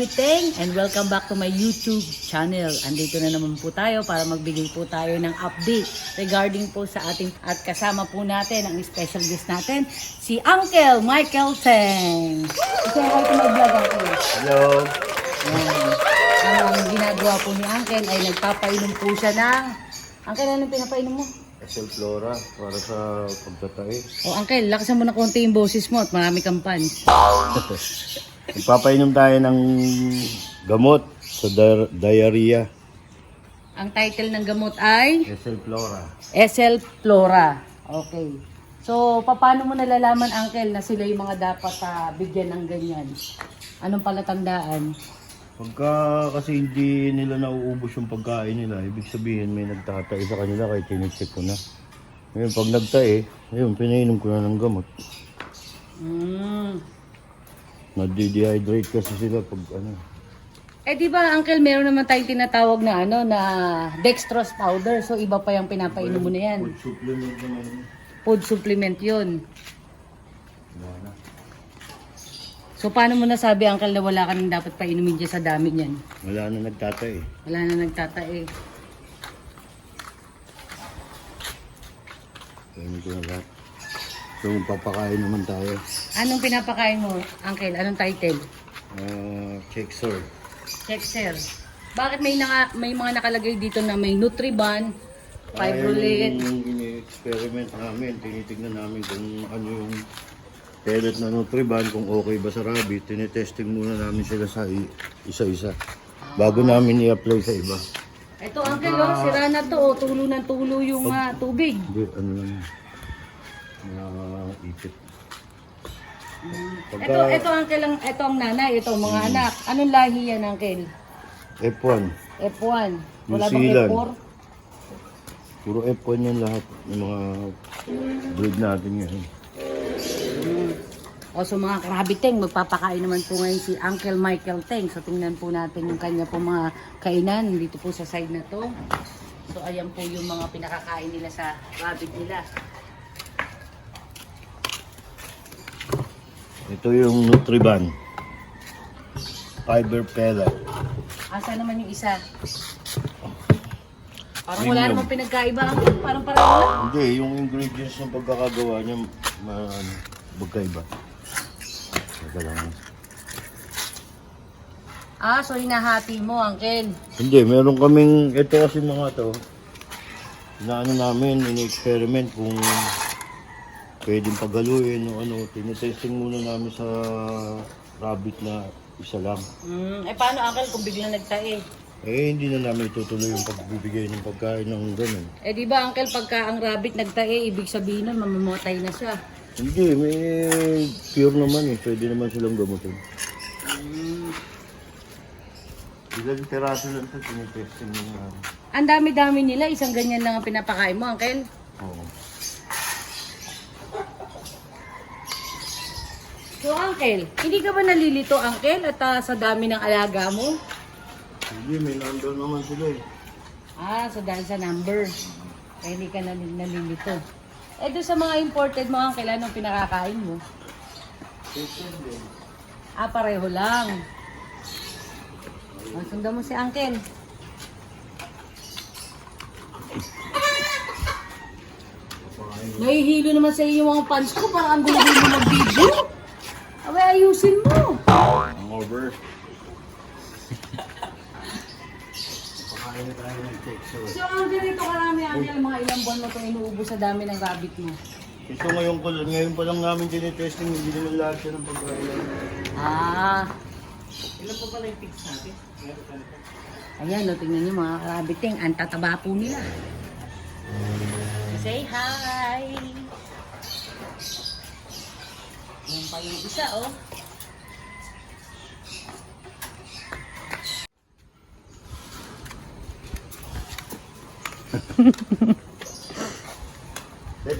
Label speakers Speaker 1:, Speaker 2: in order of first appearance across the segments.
Speaker 1: Rabbit Teng and welcome back to my YouTube channel. Andito na naman po tayo para magbigay po tayo ng update regarding po sa ating at kasama po natin ang special guest natin, si Uncle Michael Teng. Say hi to my vlog, Uncle.
Speaker 2: Hello.
Speaker 1: Ang ginagawa po ni Uncle ay nagpapainom po siya ng... Uncle, anong pinapainom mo?
Speaker 2: SL Flora para sa pagtatae.
Speaker 1: Oh, Uncle, lakasan mo na konti yung boses mo at marami kang pan.
Speaker 2: Magpapainom tayo ng gamot sa diarrhea.
Speaker 1: Ang title ng gamot ay...
Speaker 2: SL Flora.
Speaker 1: SL Flora. Okay. So, paano mo nalalaman, Uncle, na sila yung mga dapat bigyan ng ganyan? Anong palatandaan?
Speaker 2: Pagka kasi hindi nila nauubos yung pagkain nila, ibig sabihin may nagtatae sa kanila kahit tinicheck ko na. Ngayon, pag nagtae, ayun, pinainom ko na ng gamot. Nadi-dehydrate kasi sila pag ano.
Speaker 1: Eh, di ba, Uncle, meron naman tayong tinatawag na na dextrose powder. So, iba pa yung pinapainom mo na yan.
Speaker 2: Food supplement naman.
Speaker 1: Food supplement yun.
Speaker 2: Wala na.
Speaker 1: So, paano mo nasabi, Uncle, na wala ka nang dapat painumin dyan sa dami niyan?
Speaker 2: Wala na nagtatae.
Speaker 1: Wala na nagtatae.
Speaker 2: Kainin ko na lahat. So, papakain naman tayo.
Speaker 1: Anong pinapakain mo, Uncle? Anong title?
Speaker 2: Check sir.
Speaker 1: Check, sir. Bakit may mga nakalagay dito na may Nutriban, Fibrolate?
Speaker 2: Yung ini-experiment namin, tinitignan namin kung ano yung pellet na Nutriban, kung okay ba sa rabbit. Tinetesting muna namin sila sa isa-isa bago namin i-apply sa iba.
Speaker 1: Ito, Uncle, sira na to. Tulo ng tulo yung tubig.
Speaker 2: Hindi, ano lang, ipit.
Speaker 1: Ito, Uncle, ito ang nanay, ito ang mga anak. Anong lahi yan, Uncle?
Speaker 2: F1.
Speaker 1: F1. Wala
Speaker 2: New
Speaker 1: bang
Speaker 2: Zealand.
Speaker 1: F4?
Speaker 2: Puro F1 yan lahat. Yung mga breed natin yan.
Speaker 1: O so mga Rabbit Teng, magpapakain naman po ngayon si Uncle Michael Teng. So tingnan po natin yung kanya po mga kainan dito po sa side na to. So ayan po yung mga pinakakain nila sa rabbit nila.
Speaker 2: Ito yung Nutriban. Fiber pellet.
Speaker 1: Asa naman yung isa? Parang wala
Speaker 2: Premium.
Speaker 1: namang pinagkaiba. Parang pareho lang.
Speaker 2: Hindi, yung ingredients ng pagkakagawa niya magkaiba. Teka lang.
Speaker 1: So hinahati mo, Uncle.
Speaker 2: Hindi, meron kaming, ito kasi mga to, inaano namin, ini-experiment kung pwedeng paghaluin o ano, tinitesting muna namin sa rabbit na isa lang.
Speaker 1: Paano, Uncle, kung biglang nagtae?
Speaker 2: Hindi na namin itutuloy yung pagbibigay ng pagkain ng ganun.
Speaker 1: Di ba, Uncle, pagka ang rabbit nagtae, ibig sabihin nun, mamamatay na siya.
Speaker 2: Hindi, may pure naman eh, pwede naman silang gamutin. Ilang peraso lang ito, tinitesting mo na.
Speaker 1: Ang dami-dami nila, isang ganyan lang ang pinapakain mo, Uncle.
Speaker 2: Oo.
Speaker 1: So, Uncle, hindi ka ba nalilito, Uncle, at sa dami ng alaga mo?
Speaker 2: Hindi, may number naman sila eh.
Speaker 1: So dahil sa number, hindi ka nalilito. Doon sa mga imported mo, Uncle, anong pinakakain mo? Pareho lang. Sundan mo si Uncle. Nahihilo naman sa iyo yung mga pants ko, parang ang gulo mo mag-video. Abay, ayusin mo.
Speaker 2: Ang over. Pakain na tayo ng cake.
Speaker 1: So, ang ganito karami, Uncle, mga ilang buwan mo itong inuubos sa dami ng rabbit mo?
Speaker 2: Ito ngayon pa lang namin tinitesting, hindi naman lahat siya ng pagkain.
Speaker 1: Ilan po pala yung pigs natin? Ayan, tingnan nyo mga rabbit Teng, ang tataba po nila. Say hi! Yan pa yung isa, oh.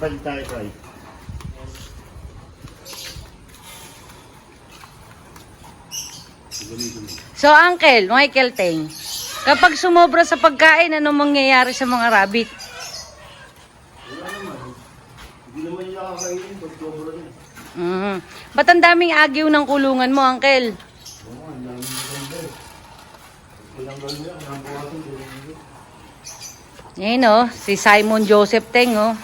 Speaker 2: Balik tayo tayo.
Speaker 1: So, Uncle, Michael Teng, kapag sumobra sa pagkain, anong mangyayari sa mga rabbit?
Speaker 2: Wala naman. Hindi naman nila kakainin pag sobra din.
Speaker 1: Ba't ang daming agyo ng kulungan mo, Uncle?
Speaker 2: Oo, ang daming maganda. Tinanggal niya, ang buhatin.
Speaker 1: Ngayon oh, si Simon Joseph Teng oh.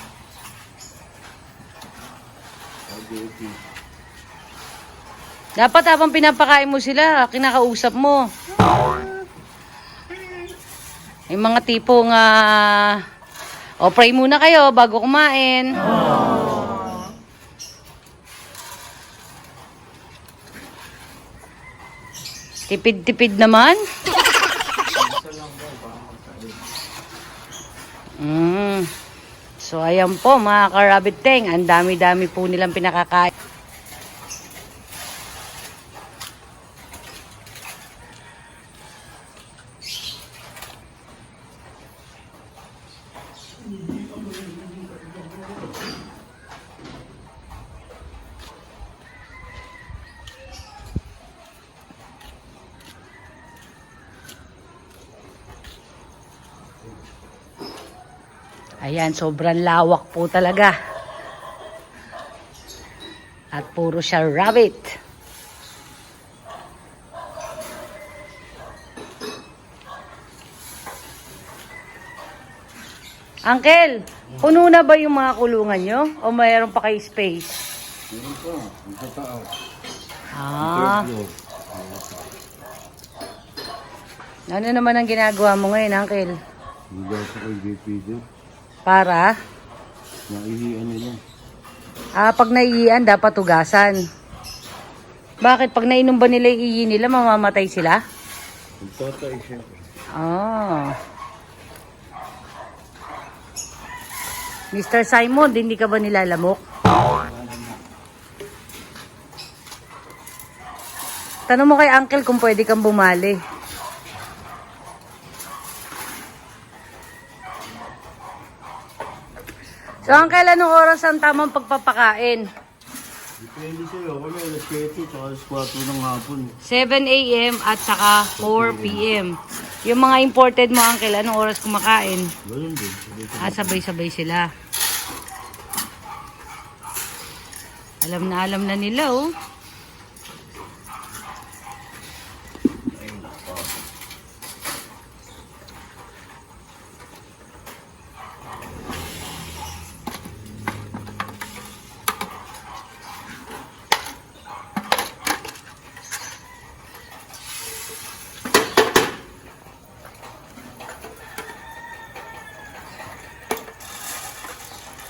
Speaker 1: Dapat habang pinapakain mo sila, kinakausap mo. Yung mga tipong, o pray muna kayo bago kumain. Tipid-tipid naman. So ayan po mga ka-rabbit teng, ang dami-dami po nilang pinakakain. Ayan, sobrang lawak po talaga. At puro siya rabbit. Uncle, puno na ba yung mga kulungan nyo? O mayroon pa kayo space?
Speaker 2: Meron pa, sa taas.
Speaker 1: Ah. Ano naman ang ginagawa mo ngayon, Uncle?
Speaker 2: Hindi ako kay JP doon.
Speaker 1: Para?
Speaker 2: Naihiyan nila.
Speaker 1: Pag naiiyan, dapat tugasan. Bakit? Pag nainom ba nila yung iyi nila, mamamatay sila?
Speaker 2: Magtatay siya.
Speaker 1: Mr. Simon, hindi ka ba nilalamok? Tanong mo kay Uncle kung pwede kang bumali. So, Uncle, anong oras ang tamang pagpapakain?
Speaker 2: Depende sa'yo. Kami alas 7 tsaka alas 4 ng hapon.
Speaker 1: 7 a.m. at saka 4 p.m. Yung mga imported mo, Uncle, anong oras kumakain?
Speaker 2: Ganun din.
Speaker 1: Sabay-sabay sila. Alam na nila, oh.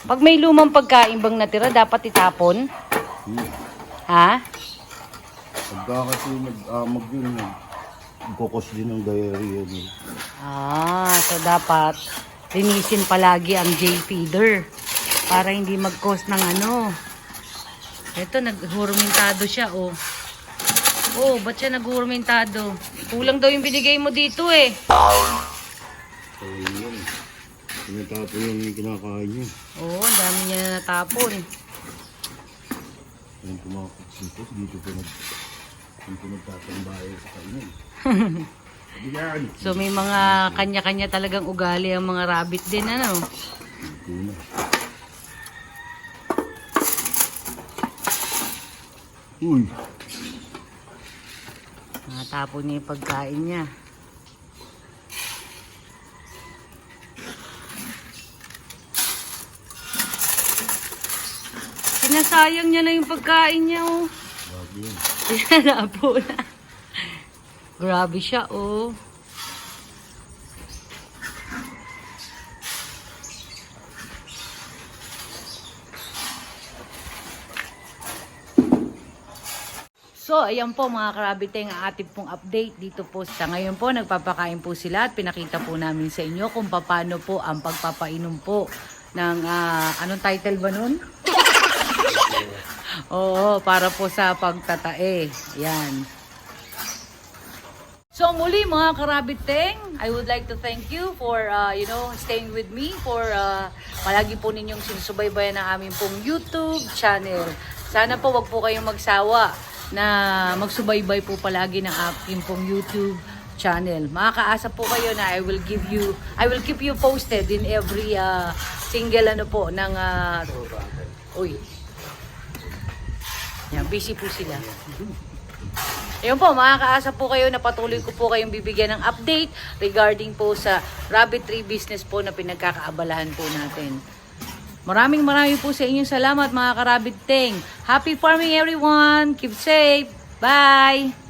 Speaker 1: Pag may lumang pagkain bang natira, dapat itapon? Ha?
Speaker 2: Pagka kasi nag-amag yun, nagkukos din ng diarrhea niya.
Speaker 1: So dapat linisin palagi ang J-feeder para hindi mag-cause ng ano. Ito, naghurmentado siya, oh. Oh, ba't siya naghurmentado? Kulang daw yung binigay mo dito, eh.
Speaker 2: So, yun. Tinatapon yung kinakain niya.
Speaker 1: Oo, ang dami niya na natapon.
Speaker 2: Yung kumakot dito po nagtatambayo sa kanya. Bigan!
Speaker 1: So may mga kanya-kanya talagang ugali ang mga rabbit din, ano?
Speaker 2: Ito na. Uy!
Speaker 1: Natapon niya yung pagkain niya. Sinasayang niya na yung pagkain niya, oh.
Speaker 2: Grabe yun.
Speaker 1: Sinarapo na. Grabe siya, oh. So, ayan po mga karabiteng ang ating pong update dito po. Sa ngayon po, nagpapakain po sila at pinakita po namin sa inyo kung paano po ang pagpapainom po ng, anong title ba nun? Oo, para po sa pagtatae. Yan. So muli mga karabiteng, I would like to thank you for staying with me, for palagi po ninyong sinusubaybayan ng aming pong YouTube channel. Sana po wag po kayong magsawa na magsubaybay po palagi ng aking pong YouTube channel. Makakaasa po kayo na I will keep you posted in every single ano po ng uy. Yan, busy po sila. Ayun po, makakaasa po kayo na patuloy ko po kayong bibigyan ng update regarding po sa rabbit tree business po na pinagkakaabalahan po natin. Maraming po sa inyong salamat mga ka-rabbit ting. Happy farming everyone! Keep safe! Bye!